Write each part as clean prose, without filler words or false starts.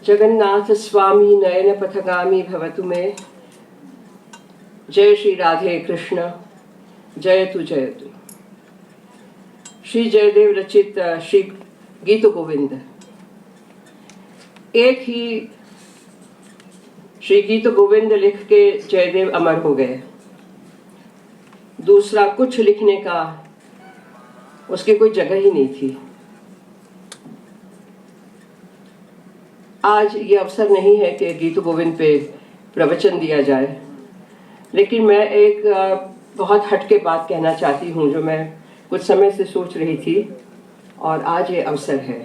जगन्नाथ स्वामी नयन पथगामी भवतु में। जय श्री राधे कृष्ण जयतु जयतु। श्री जयदेव रचित श्री गीत गोविंद। एक ही श्री गीत गोविंद लिख के जयदेव अमर हो गए। दूसरा कुछ लिखने का उसकी कोई जगह ही नहीं थी। आज ये अवसर नहीं है कि गीत गोविंद पे प्रवचन दिया जाए, लेकिन मैं एक बहुत हटके बात कहना चाहती हूँ जो मैं कुछ समय से सोच रही थी और आज ये अवसर है।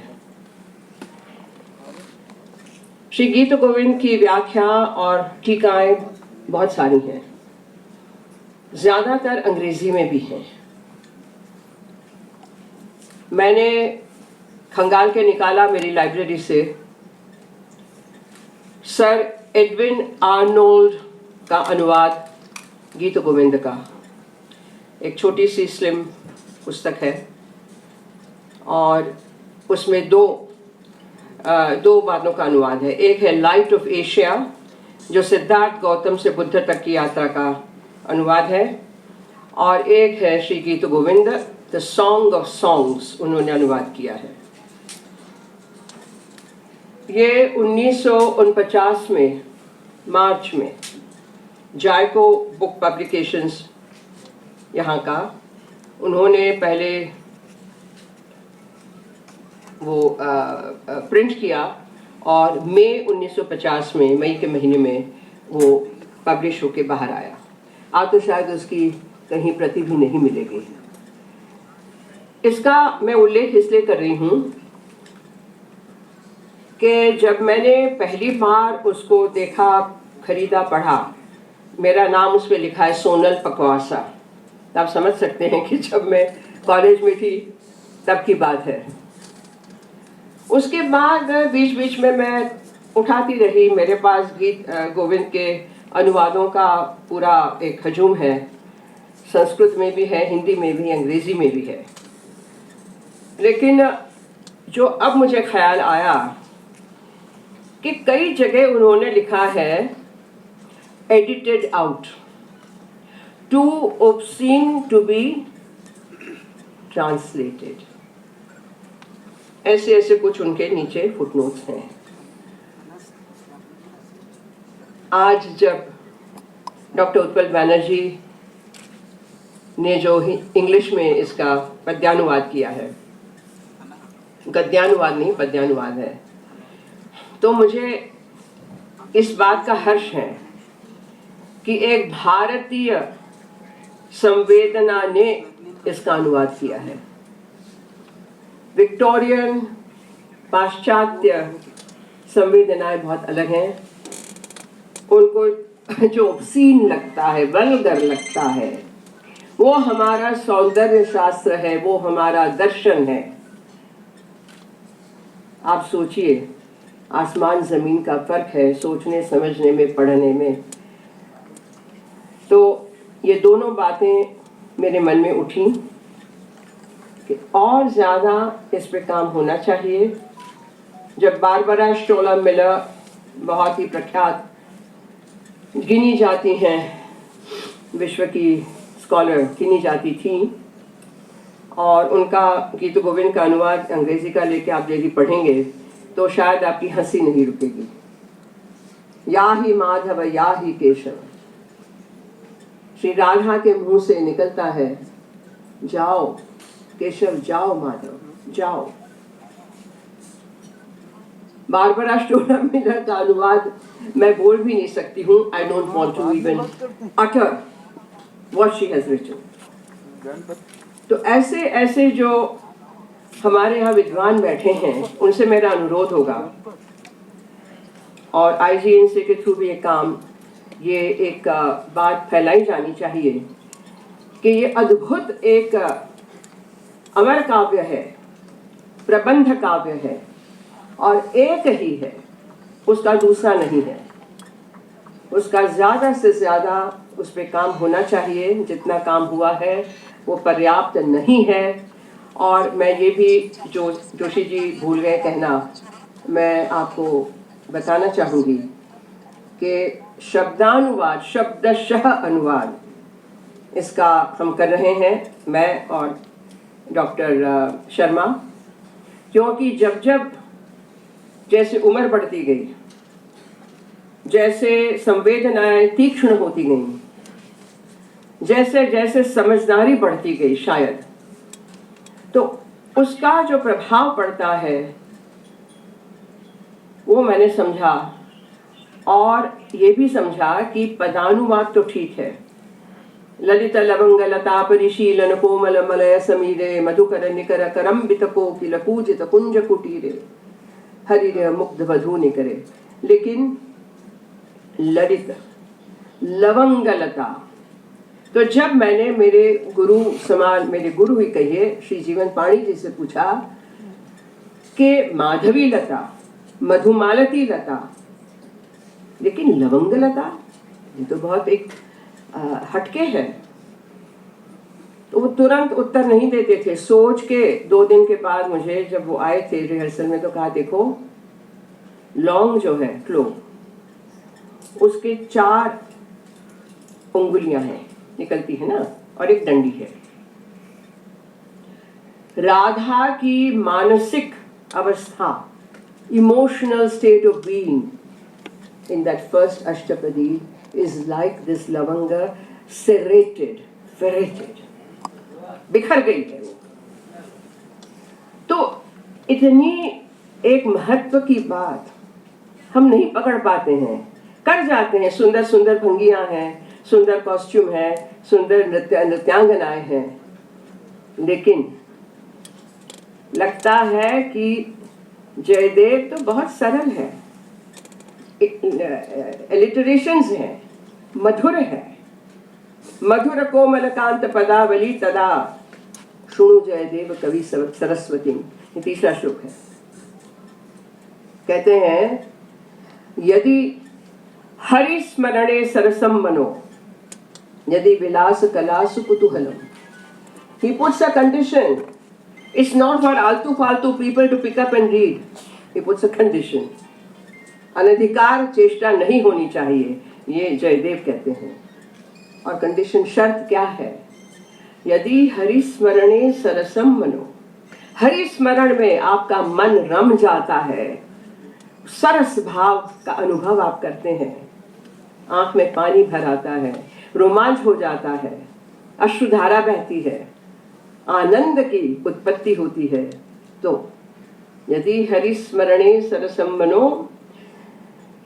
श्री गीत गोविंद की व्याख्या और टीकाएं बहुत सारी हैं, ज्यादातर अंग्रेजी में भी हैं। मैंने खंगाल के निकाला मेरी लाइब्रेरी से सर एडविन आर्नोल्ड का अनुवाद गीत गोविंद का। एक छोटी सी स्लिम पुस्तक है और उसमें दो बातों का अनुवाद है। एक है लाइट ऑफ एशिया जो सिद्धार्थ गौतम से बुद्ध तक की यात्रा का अनुवाद है, और एक है श्री गीत Govind the song of songs, उन्होंने अनुवाद किया है। ये 1949 में मार्च में जायको बुक पब्लिकेशंस यहाँ का उन्होंने पहले वो प्रिंट किया और मई 1950 में मई के महीने में वो पब्लिश होके बाहर आया। आज तो शायद उसकी कहीं प्रति भी नहीं मिलेगी। इसका मैं उल्लेख इसलिए कर रही हूँ कि जब मैंने पहली बार उसको देखा, खरीदा, पढ़ा, मेरा नाम उस पर लिखा है सोनल पकवासा। आप समझ सकते हैं कि जब मैं कॉलेज में थी तब की बात है। उसके बाद बीच बीच में मैं उठाती रही। मेरे पास गीत गोविंद के अनुवादों का पूरा एक हजूम है। संस्कृत में भी है, हिंदी में भी, अंग्रेजी में भी है। लेकिन जो अब मुझे ख्याल आया कि कई जगह उन्होंने लिखा है edited out, too obscene to be translated, ऐसे ऐसे कुछ उनके नीचे फुटनोट्स हैं। आज जब डॉक्टर उत्पल बैनर्जी ने जो इंग्लिश में इसका पद्यानुवाद किया है, गद्यानुवाद नहीं पद्यानुवाद है, तो मुझे इस बात का हर्ष है कि एक भारतीय संवेदना ने इसका अनुवाद किया है। विक्टोरियन पाश्चात्य संवेदनाएं बहुत अलग हैं। उनको जो ऑब्सीन लगता है, वल्गर लगता है, वो हमारा सौंदर्य शास्त्र है, वो हमारा दर्शन है। आप सोचिए, आसमान जमीन का फर्क है सोचने समझने में, पढ़ने में। तो ये दोनों बातें मेरे मन में उठी कि और ज़्यादा इस पे काम होना चाहिए। जब बारबरा स्ट्रोलर मिलर बहुत ही प्रख्यात गिनी जाती हैं, विश्व की स्कॉलर गिनी जाती थी, और उनका गीत गोविंद का अनुवाद अंग्रेजी का लेके आप यदि पढ़ेंगे तो शायद आपकी हंसी नहीं रुकेगी। या ही माधव या ही केशव, श्री राधा के मुंह से निकलता है, जाओ केशव जाओ माधव जाओ। बारबरा स्ट्रोलर मिलर का अनुवाद मैं बोल भी नहीं सकती हूँ। I don't want to even utter what she has written. तो ऐसे ऐसे जो हमारे यहाँ विद्वान बैठे हैं, उनसे मेरा अनुरोध होगा, और IGNC के थ्रू भी ये एक बात फैलाई जानी चाहिए कि ये अद्भुत एक अमर काव्य है, प्रबंध काव्य है, और एक ही है, उसका दूसरा नहीं है। उसका ज़्यादा से ज़्यादा उस पर काम होना चाहिए, जितना काम हुआ है वो पर्याप्त नहीं है। और मैं ये भी जोशी जी भूल गए कहना, मैं आपको बताना चाहूँगी कि शब्दानुवाद, शब्दशः अनुवाद इसका हम कर रहे हैं, मैं और डॉक्टर शर्मा, क्योंकि जब जब जैसे उम्र बढ़ती गई, जैसे संवेदनाएं तीक्ष्ण होती गईं, जैसे जैसे समझदारी बढ़ती गई शायद, तो उसका जो प्रभाव पड़ता है वो मैंने समझा। और ये भी समझा कि पदानुवाद तो ठीक है, ललित लवंग लता परिशीलन कोमल मलय समीरे मधुकर निकर करम्बित कोकिल पूजित कुंज कुटीरे हरिरे मुग्ध वधू निकरे, लेकिन ललित लवंग लता, तो जब मैंने मेरे गुरु समान, मेरे गुरु ही कहिए श्री जीवन पाणी जी से पूछा कि माधवी लता, मधुमालती लता, लेकिन लवंग लता ये तो बहुत एक हटके है, तो वो तुरंत उत्तर नहीं देते थे। सोच के 2 दिन के बाद मुझे जब वो आए थे रिहर्सल में, तो कहा देखो लौंग जो है, क्लोव, उसके 4 उंगलियां हैं, निकलती है ना, और एक डंडी है। राधा की मानसिक अवस्था, emotional state of being in that first ashtapadi is like this लवंगा, serrated, ferreted, बिखर गई है वो। तो इतनी एक महत्व की बात हम नहीं पकड़ पाते हैं, कर जाते हैं। सुंदर सुंदर भंगियां हैं, सुंदर कॉस्ट्यूम है, सुंदर नृत्यांगनाएं हैं, लेकिन लगता है कि जयदेव तो बहुत सरल है, एलिटरेशंस हैं, मधुर है। मधुर कोमल कांत पदावली तदा शुणु जयदेव कवि सरस्वती, ये 3रा श्लोक है। कहते हैं यदि हरिस्मरणे सरसम मनो यदि विलास कलासु कुतूहलम, he puts a condition. It's not for आलतू फालतू people to pick up and read. He puts a condition. अनधिकार चेष्टा नहीं होनी चाहिए, ये जयदेव कहते हैं। और कंडीशन, शर्त क्या है? यदि हरिस्मरणे सरसम मनो, हरिस्मरण में आपका मन रम जाता है, सरस भाव का अनुभव आप करते हैं, आंख में पानी भर आता है, रोमांच हो जाता है, अश्रुधारा बहती है, आनंद की उत्पत्ति होती है, तो यदि हरिस्मरणे सरसम मनो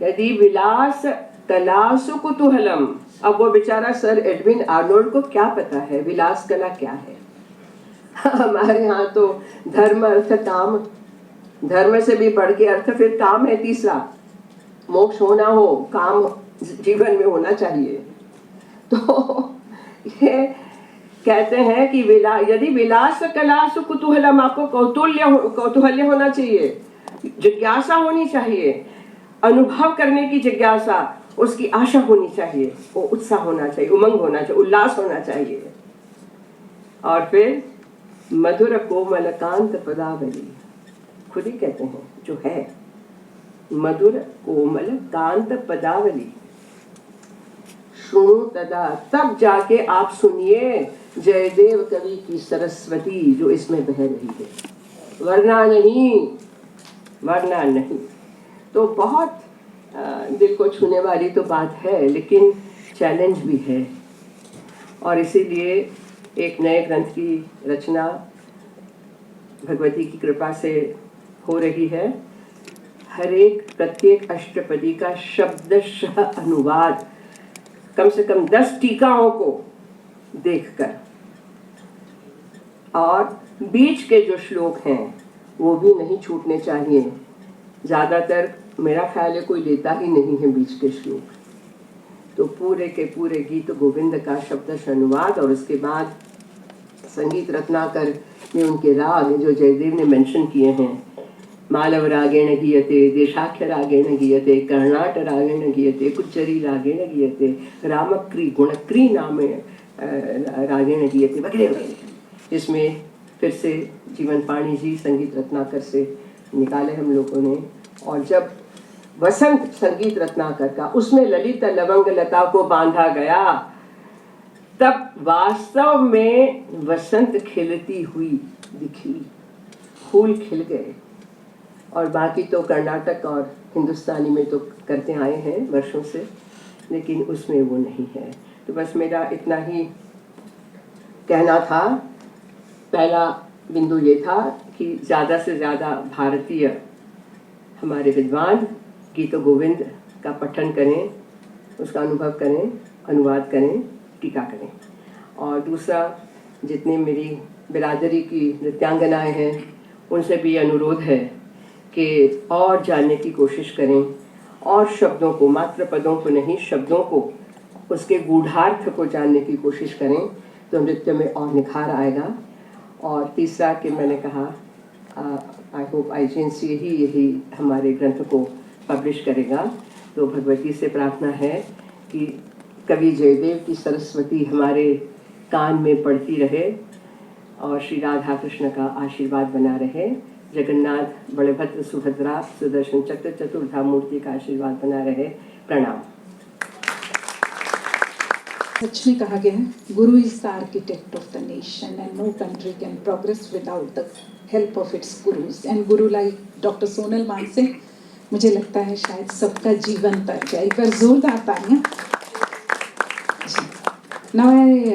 यदि विलास कलासु कुतूहलम। अब वो बेचारा सर एडविन आर्नोल्ड को क्या पता है विलास कला क्या है? हमारे यहाँ तो धर्म अर्थ काम, धर्म से भी बढ़ के अर्थ, फिर काम है 3रा, मोक्ष होना हो, काम जीवन में होना चाहिए। तो ये कहते हैं कि यदि विलास कलासु कुतूहलम, आपको कौतूहल्य होना चाहिए, जिज्ञासा होनी चाहिए, अनुभव करने की जिज्ञासा, उसकी आशा होनी चाहिए, वो उत्साह होना चाहिए, उमंग होना चाहिए, उल्लास होना चाहिए। और फिर मधुर कोमल कांत पदावली, खुद ही कहते हैं जो है, मधुर कोमल कांत पदावली शुणु तदा, तब जाके आप सुनिए जयदेव कवि की सरस्वती जो इसमें बह रही है, वरना नहीं, वरना नहीं। तो बहुत दिल को छूने वाली तो बात है, लेकिन चैलेंज भी है। और इसीलिए एक नए ग्रंथ की रचना भगवती की कृपा से हो रही है। हर एक प्रत्येक अष्टपदी का शब्दशः अनुवाद कम से कम 10 टीकाओं को देखकर, और बीच के जो श्लोक हैं वो भी नहीं छूटने चाहिए। ज़्यादातर मेरा ख्याल है कोई लेता ही नहीं है बीच के श्लोक। तो पूरे के पूरे गीत गोविंद का शब्दशः अनुवाद, और उसके बाद संगीत रत्नाकर में उनके राग जो जयदेव ने मेंशन किए हैं, मालव रागेण गीयते, देशाख्य रागेण गीयते, कर्णाट रागेण गीयते, कुच्चरी रागेण गीयते, रामक्री गुणक्री नामे रागेण गीयते वगैरह वगैरह। इसमें फिर से जीवन पाणी जी संगीत रत्नाकर से निकाले हम लोगों ने। और जब वसंत संगीत रत्नाकर का उसमें ललित लवंग लता को बांधा गया, तब वास्तव में वसंत खिलती हुई दिखी, फूल खिल गए। और बाकी तो कर्नाटक और हिंदुस्तानी में तो करते आए हैं वर्षों से, लेकिन उसमें वो नहीं है। तो बस मेरा इतना ही कहना था। पहला बिंदु ये था कि ज़्यादा से ज़्यादा भारतीय हमारे विद्वान गीत गोविंद का पठन करें, उसका अनुभव करें, अनुवाद करें, टीका करें। और दूसरा, जितने मेरी बिरादरी की नृत्यांगनाएं हैं उनसे भी अनुरोध है कि और जानने की कोशिश करें, और शब्दों को, मात्र पदों को नहीं, शब्दों को, उसके गूढ़ार्थ को जानने की कोशिश करें, तो नृत्य में और निखार आएगा। और तीसरा कि मैंने कहा, आई होप IGNC यही हमारे ग्रंथ को पब्लिश करेगा। तो भगवती से प्रार्थना है कि कवि जयदेव की सरस्वती हमारे कान में पड़ती रहे और श्री राधा कृष्ण का आशीर्वाद बना रहे। जगन्नाथ, बलभद्र, सुभद्रा, सुदर्शन चक्र, चतुर्धा मूर्ति का आशीर्वाद बना रहे। प्रणाम। सच में कहा गया है, guru is the architect of the nation and no country can progress without the help of its gurus. And guru like doctor Sonal Mansingh, मुझे लगता है शायद सबका जीवन तर जाए। एक बार जोरदार तालियां। Now I